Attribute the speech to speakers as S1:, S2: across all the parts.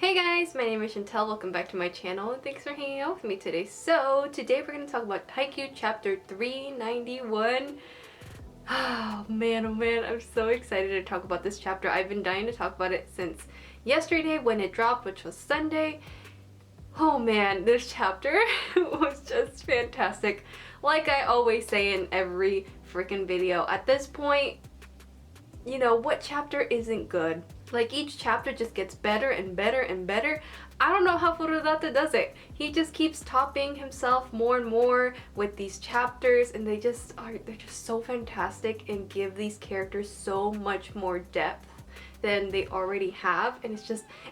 S1: Hey guys, my name is Chantel. Welcome back to my channel and thanks for hanging out with me today. So today we're going to talk about Haikyuu chapter 391. Oh man, I'm so excited to talk about this chapter. I've been dying to talk about it since yesterday when it dropped, which was Sunday. Oh man, this chapter was just fantastic. Like I always say in every freaking video, at this point, you know, what chapter isn't good? Like each chapter just gets better and better and better. I don't know how Furudata does it. He just keeps topping himself more and more with these chapters, and they're just so fantastic and give these characters so much more depth than they already have, and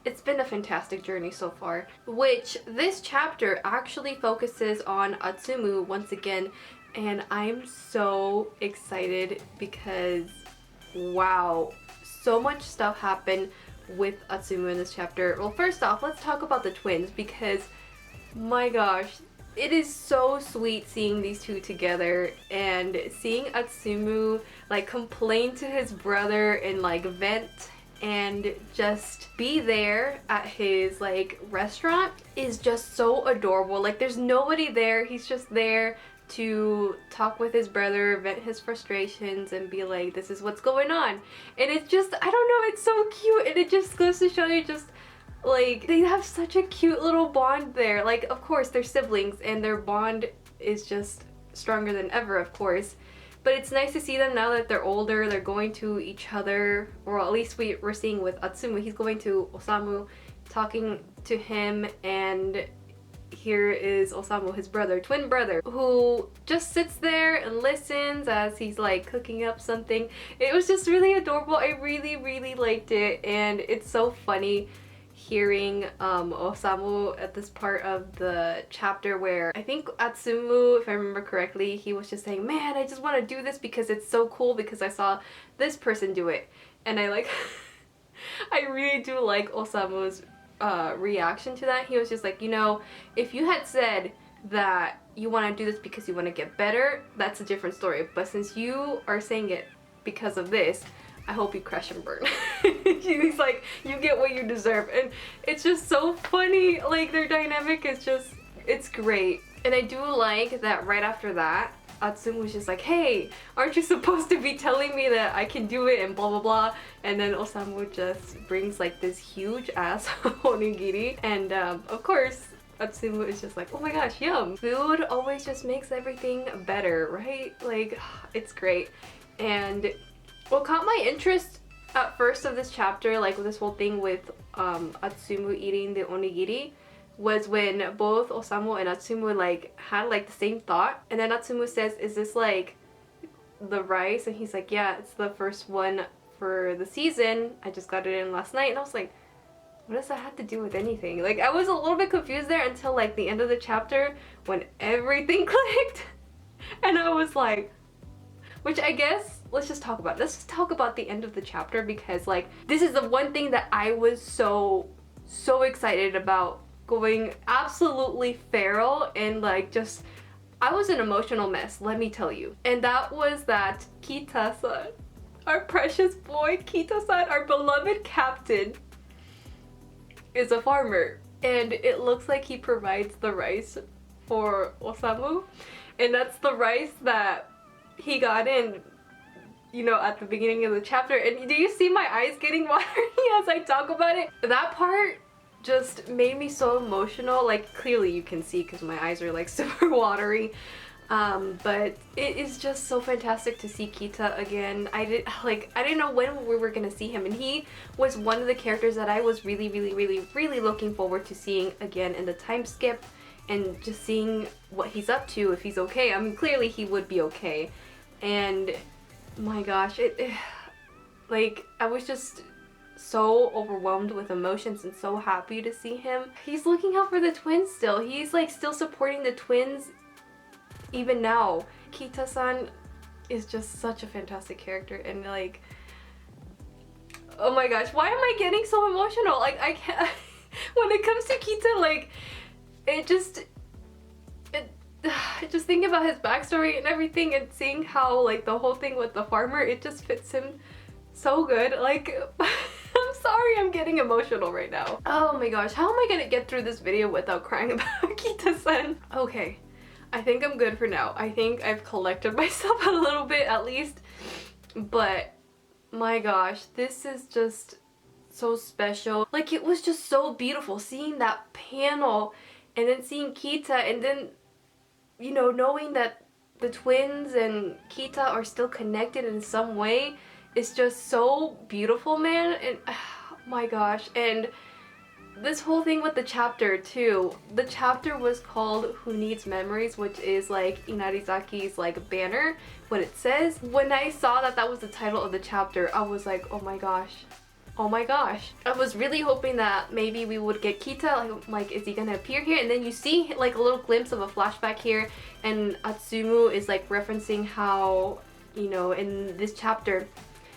S1: it's been a fantastic journey so far. Which this chapter actually focuses on Atsumu once again, and I'm so excited because wow, so much stuff happened with Atsumu in this chapter. Well, first off, let's talk about the twins because my gosh, it is so sweet seeing these two together and seeing Atsumu like complain to his brother and like vent and just be there at his like restaurant is just so adorable. Like there's nobody there, he's just there to talk with his brother, vent his frustrations, and be like, this is what's going on. And it's just, I don't know, it's so cute, and it just goes to show you just like they have such a cute little bond there. Like of course they're siblings and their bond is just stronger than ever, of course, but it's nice to see them now that they're older. They're going to each other, or at least we're seeing with Atsumu, he's going to Osamu, talking to him, and here is Osamu, his brother, twin brother, who just sits there and listens as he's like cooking up something. It was just really adorable. I really liked it, and it's so funny hearing Osamu at this part of the chapter where I think Atsumu, if I remember correctly, he was just saying, man, I just want to do this because it's so cool because I saw this person do it. And I like I really do like Osamu's reaction to that. He was just like, you know, if you had said that you want to do this because you want to get better, that's a different story, but since you are saying it because of this, I hope you crash and burn. He's like, you get what you deserve, and it's just so funny. Like their dynamic is just, it's great. And I do like that right after that Atsumu was just like, hey, aren't you supposed to be telling me that I can do it and blah blah blah, and then Osamu just brings like this huge ass onigiri, and of course Atsumu is just like, oh my gosh, yum. Food always just makes everything better, right? Like it's great. And what caught my interest at first of this chapter, like with this whole thing with Atsumu eating the onigiri, was when both Osamu and Atsumu like had like the same thought, and then Atsumu says, is this like the rice? And he's like, yeah, it's the first one for the season, I just got it in last night. And I was like, what does that have to do with anything? Like I was a little bit confused there until like the end of the chapter when everything clicked, and I was like, which I guess let's just talk about the end of the chapter, because like this is the one thing that I was so excited about, going absolutely feral, and like just I was an emotional mess, let me tell you. And that was that Kita-san, our precious boy Kita-san, our beloved captain, is a farmer, and it looks like he provides the rice for Osamu, and that's the rice that he got in, you know, at the beginning of the chapter. And do you see my eyes getting watery as I talk about it? That part just made me so emotional. Like clearly you can see because my eyes are like super watery, but it is just so fantastic to see Kita again. I didn't know when we were gonna see him, and he was one of the characters that I was really looking forward to seeing again in the time skip, and just seeing what he's up to, if he's okay. I mean, clearly he would be okay. And my gosh, like I was just so overwhelmed with emotions and so happy to see him. He's looking out for the twins still. He's like still supporting the twins even now. Kita-san is just such a fantastic character, and like, oh my gosh, why am I getting so emotional? Like I can't when it comes to Kita, like just thinking about his backstory and everything, and seeing how like the whole thing with the farmer, it just fits him so good. Like I'm sorry, I'm getting emotional right now. Oh my gosh, how am I gonna get through this video without crying about Kita-san? Okay, I think I'm good for now. I think I've collected myself a little bit at least. But my gosh, this is just so special. Like, it was just so beautiful seeing that panel and then seeing Kita, and then, you know, knowing that the twins and Kita are still connected in some way is just so beautiful, man. And oh my gosh. And this whole thing with the chapter too. The chapter was called Who Needs Memories, which is like Inarizaki's like banner, what it says. When I saw that that was the title of the chapter, I was like, oh my gosh. Oh my gosh. I was really hoping that maybe we would get Kita, like is he gonna appear here? And then you see like a little glimpse of a flashback here, and Atsumu is like referencing how, you know, in this chapter,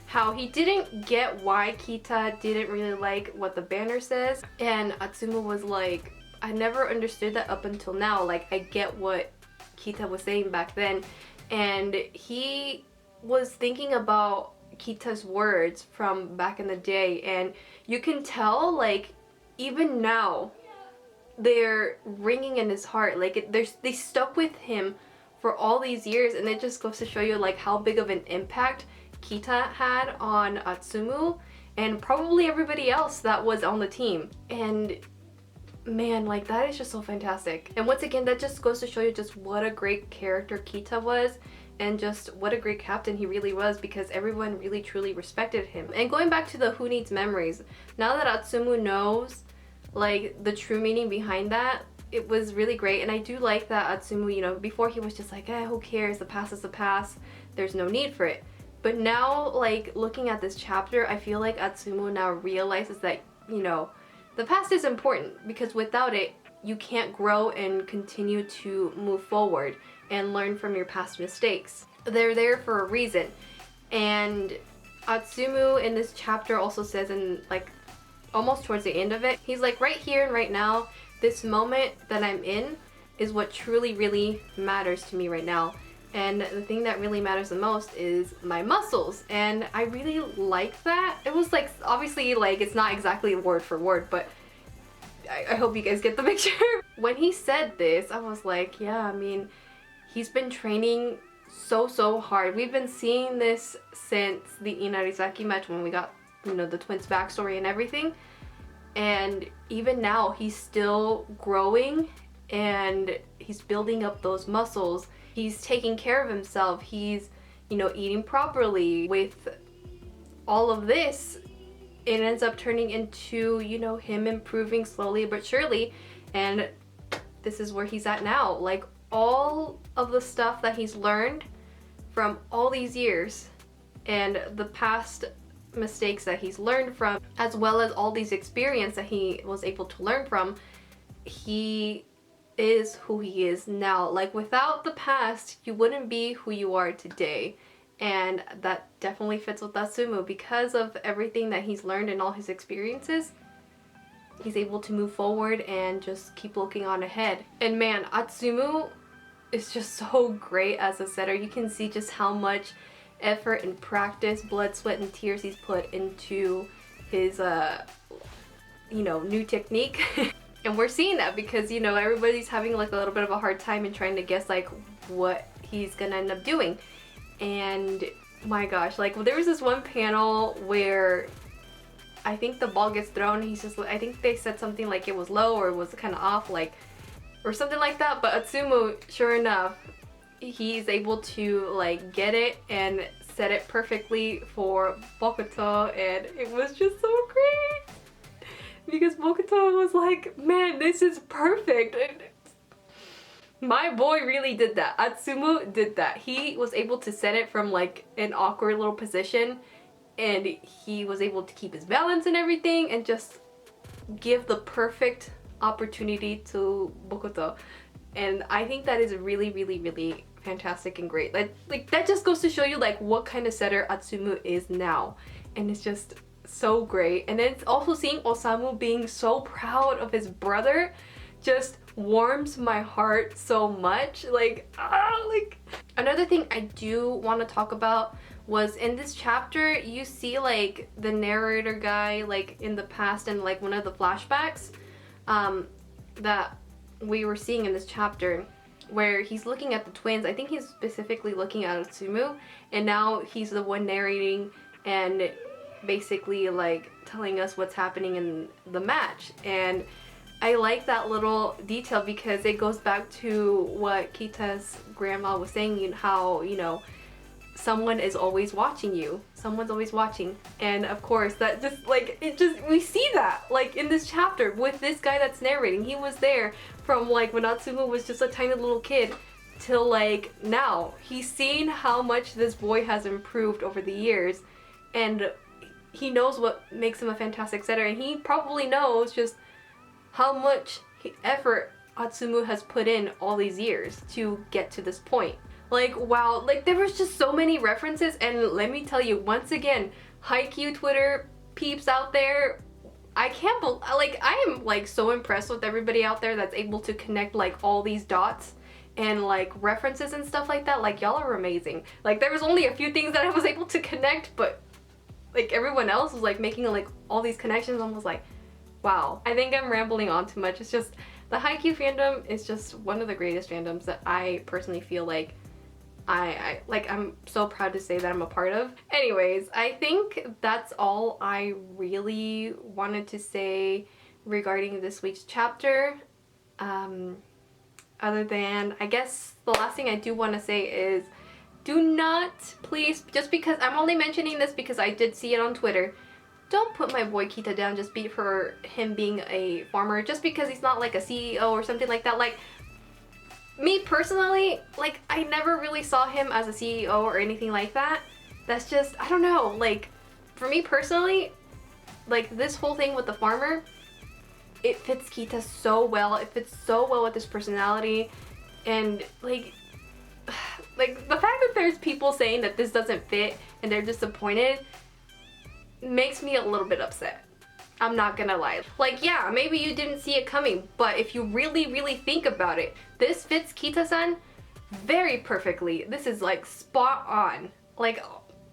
S1: how he didn't get why Kita didn't really like what the banner says. And Atsumu was like, I never understood that up until now. Like, I get what Kita was saying back then. And he was thinking about Kita's words from back in the day, and you can tell, like, even now they're ringing in his heart. Like, they stuck with him for all these years, and it just goes to show you like how big of an impact Kita had on Atsumu and probably everybody else that was on the team. And man, like, that is just so fantastic. And once again, that just goes to show you just what a great character Kita was, and just what a great captain he really was, because everyone really truly respected him. And going back to the Who Needs Memories, now that Atsumu knows like the true meaning behind that, it was really great. And I do like that Atsumu, you know, before he was just like, who cares, the past is the past, there's no need for it. But now, like, looking at this chapter, I feel like Atsumu now realizes that, you know, the past is important, because without it, you can't grow and continue to move forward and learn from your past mistakes. They're there for a reason. And Atsumu in this chapter also says, in like almost towards the end of it, he's like, right here and right now, this moment that I'm in is what truly really matters to me right now. And the thing that really matters the most is my muscles. And I really like that. It was like, obviously, like, it's not exactly word for word, but I hope you guys get the picture. When he said this, I was like, yeah, I mean, he's been training so hard. We've been seeing this since the Inarizaki match, when we got, you know, the twins' backstory and everything. And even now, he's still growing and he's building up those muscles. He's taking care of himself. He's, you know, eating properly. With all of this, it ends up turning into, you know, him improving slowly but surely. And this is where he's at now. Like, all of the stuff that he's learned from all these years and the past mistakes that he's learned from, as well as all these experience that he was able to learn from, he is who he is now. Like, without the past, you wouldn't be who you are today. And that definitely fits with Atsumu. Because of everything that he's learned and all his experiences, he's able to move forward and just keep looking on ahead. And man, Atsumu is just so great as a setter. You can see just how much effort and practice, blood, sweat, and tears he's put into his you know, new technique. And we're seeing that because, you know, everybody's having like a little bit of a hard time and trying to guess like what he's gonna end up doing. And my gosh, like, there was this one panel where I think the ball gets thrown, he's just, I think they said something like it was low or it was kind of off, like, or something like that. But Atsumu, sure enough, he's able to like get it and set it perfectly for Bokuto, and it was just so great. Because Bokuto was like, man, this is perfect. And my boy really did that. Atsumu did that. He was able to set it from like an awkward little position, and he was able to keep his balance and everything and just give the perfect opportunity to Bokuto. And I think that is really fantastic and great. Like that just goes to show you like what kind of setter Atsumu is now. And it's just so great. And then it's also seeing Osamu being so proud of his brother just warms my heart so much. Like, like, another thing I do want to talk about was in this chapter you see like the narrator guy like in the past and like one of the flashbacks that we were seeing in this chapter where he's looking at the twins. I think he's specifically looking at Atsumu, and now he's the one narrating and basically like telling us what's happening in the match. And I like that little detail because it goes back to what Kita's grandma was saying, how, you know, someone is always watching you. Someone's always watching. And of course, that just like, we see that like in this chapter with this guy that's narrating. He was there from like when Atsumu was just a tiny little kid till like now. He's seen how much this boy has improved over the years, and he knows what makes him a fantastic setter, and he probably knows just how much effort Atsumu has put in all these years to get to this point. Like, wow, like there was just so many references, and let me tell you, once again, Haikyuu Twitter peeps out there, I can't believe, like, I am like so impressed with everybody out there that's able to connect like all these dots and like references and stuff like that. Like, y'all are amazing. Like, there was only a few things that I was able to connect, but like everyone else was like making like all these connections. I was like, wow. I think I'm rambling on too much. It's just, the Haikyuu fandom is just one of the greatest fandoms that I personally feel like I'm so proud to say that I'm a part of. Anyways, I think that's all I really wanted to say regarding this week's chapter. Other than, I guess the last thing I do want to say is, do not, please, just because I'm only mentioning this because I did see it on Twitter, don't put my boy Kita down just for him being a farmer, just because he's not like a CEO or something like that. Like, me personally, like, I never really saw him as a CEO or anything like that. That's just, I don't know, like, for me personally, like, this whole thing with the farmer, it fits Kita so well. It fits so well with his personality, and like the fact that there's people saying that this doesn't fit and they're disappointed makes me a little bit upset. I'm not gonna lie. Like, yeah, maybe you didn't see it coming, but if you really think about it, this fits Kita-san very perfectly. This is like spot on. Like,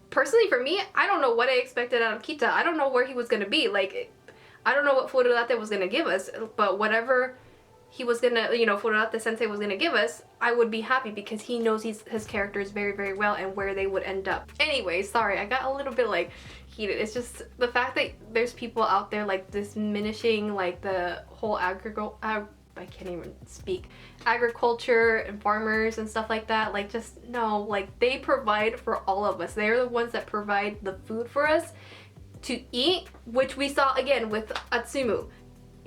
S1: personally for me, I don't know what I expected out of Kita. I don't know where he was gonna be. Like, I don't know what Fururate was gonna give us, but whatever he was gonna, you know, Fururate sensei was gonna give us, I would be happy because he knows his characters very well and where they would end up. Anyway, sorry, I got a little bit like heated. It's just the fact that there's people out there like diminishing like the whole I can't even speak, agriculture and farmers and stuff like that. Like, just no, like, they provide for all of us. They're the ones that provide the food for us to eat, which we saw again with Atsumu.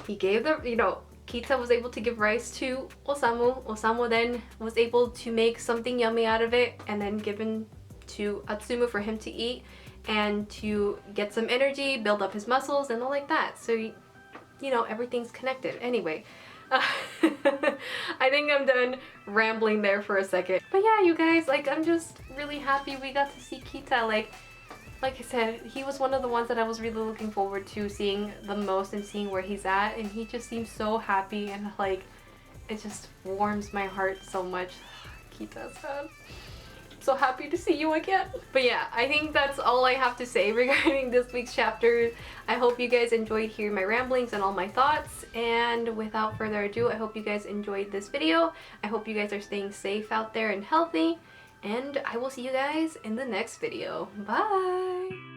S1: He gave the, you know, Kita was able to give rice to Osamu. Osamu then was able to make something yummy out of it and then given to Atsumu for him to eat and to get some energy, build up his muscles and all like that. So, you know, everything's connected. Anyway, I think I'm done rambling there for a second. But yeah, you guys, like, I'm just really happy we got to see Kita. Like I said, he was one of the ones that I was really looking forward to seeing the most and seeing where he's at, and he just seems so happy, and like, it just warms my heart so much. Kita-san, I'm so happy to see you again. But yeah, I think that's all I have to say regarding this week's chapter. I hope you guys enjoyed hearing my ramblings and all my thoughts, and without further ado, I hope you guys enjoyed this video. I hope you guys are staying safe out there and healthy. And I will see you guys in the next video. Bye!